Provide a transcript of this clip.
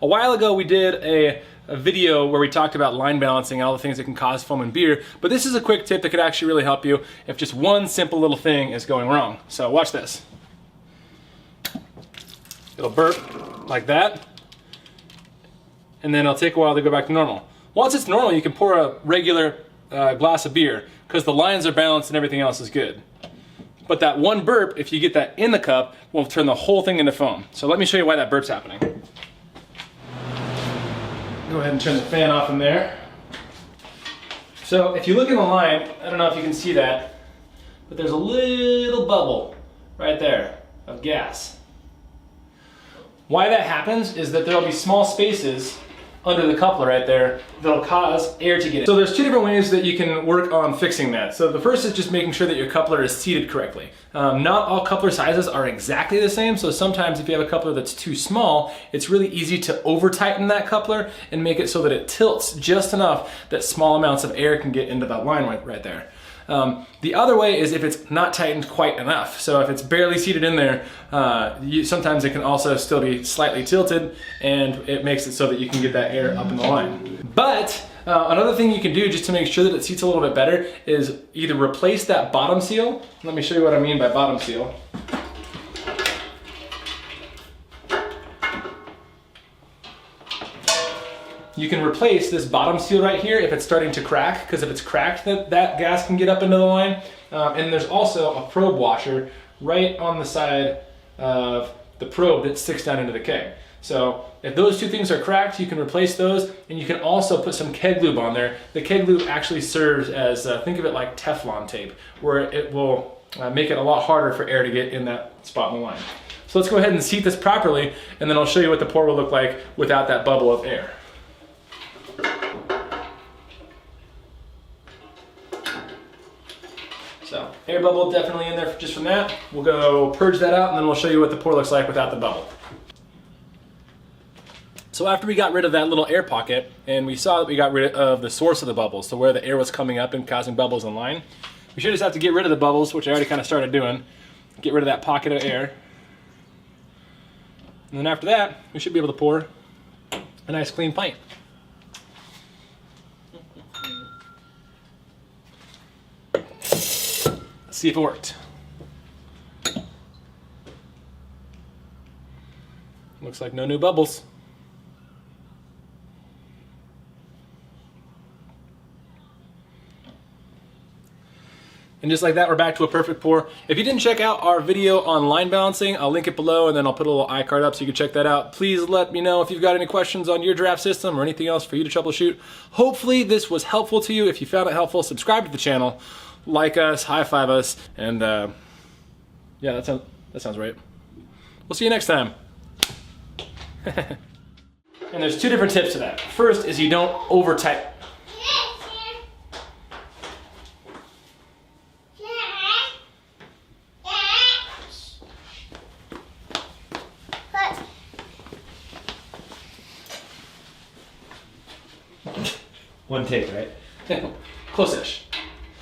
A while ago we did a video where we talked about line balancing and all the things that can cause foam in beer, but this is a quick tip that could actually really help you if just one simple little thing is going wrong. So watch this. It'll burp like that, and then it'll take a while to go back to normal. Once it's normal, you can pour a regular glass of beer because the lines are balanced and everything else is good. But that one burp, if you get that in the cup, will turn the whole thing into foam. So let me show you why that burp's happening. Go ahead and turn the fan off in there. So if you look in the line, I don't know if you can see that, but there's a little bubble right there of gas. Why that happens is that there'll be small spaces under the coupler right there that'll cause air to get in. So there's two different ways that you can work on fixing that. So the first is just making sure that your coupler is seated correctly. Not all coupler sizes are exactly the same, so sometimes if you have a coupler that's too small, it's really easy to over tighten that coupler and make it so that it tilts just enough that small amounts of air can get into that line right there. The other way is if it's not tightened quite enough. So if it's barely seated in there, sometimes it can also still be slightly tilted, and it makes it so that you can get that air up in the line. But another thing you can do just to make sure that it seats a little bit better is either replace that bottom seal. Let me show you what I mean by bottom seal. You can replace this bottom seal right here if it's starting to crack, because if it's cracked, that gas can get up into the line. And there's also a probe washer right on the side of the probe that sticks down into the keg. So if those two things are cracked, you can replace those, and you can also put some keg lube on there. The keg lube actually serves as, think of it like Teflon tape, where it will make it a lot harder for air to get in that spot in the line. So let's go ahead and seat this properly, and then I'll show you what the pour will look like without that bubble of air. So air bubble definitely in there just from that. We'll go purge that out, and then we'll show you what the pour looks like without the bubble. So after we got rid of that little air pocket, and we saw that we got rid of the source of the bubbles, so where the air was coming up and causing bubbles in line, we should just have to get rid of the bubbles, which I already kind of started doing. Get rid of that pocket of air. And then after that, we should be able to pour a nice clean pint. See if it worked. Looks like no new bubbles. And just like that, we're back to a perfect pour. If you didn't check out our video on line balancing, I'll link it below, and then I'll put a little iCard up so you can check that out. Please let me know if you've got any questions on your draft system or anything else for you to troubleshoot. Hopefully this was helpful to you. If you found it helpful, subscribe to the channel. Like us, high five us, and yeah, that sounds right. We'll see you next time. And there's two different tips to that. First is you don't over tighten. One take, right? Close-ish.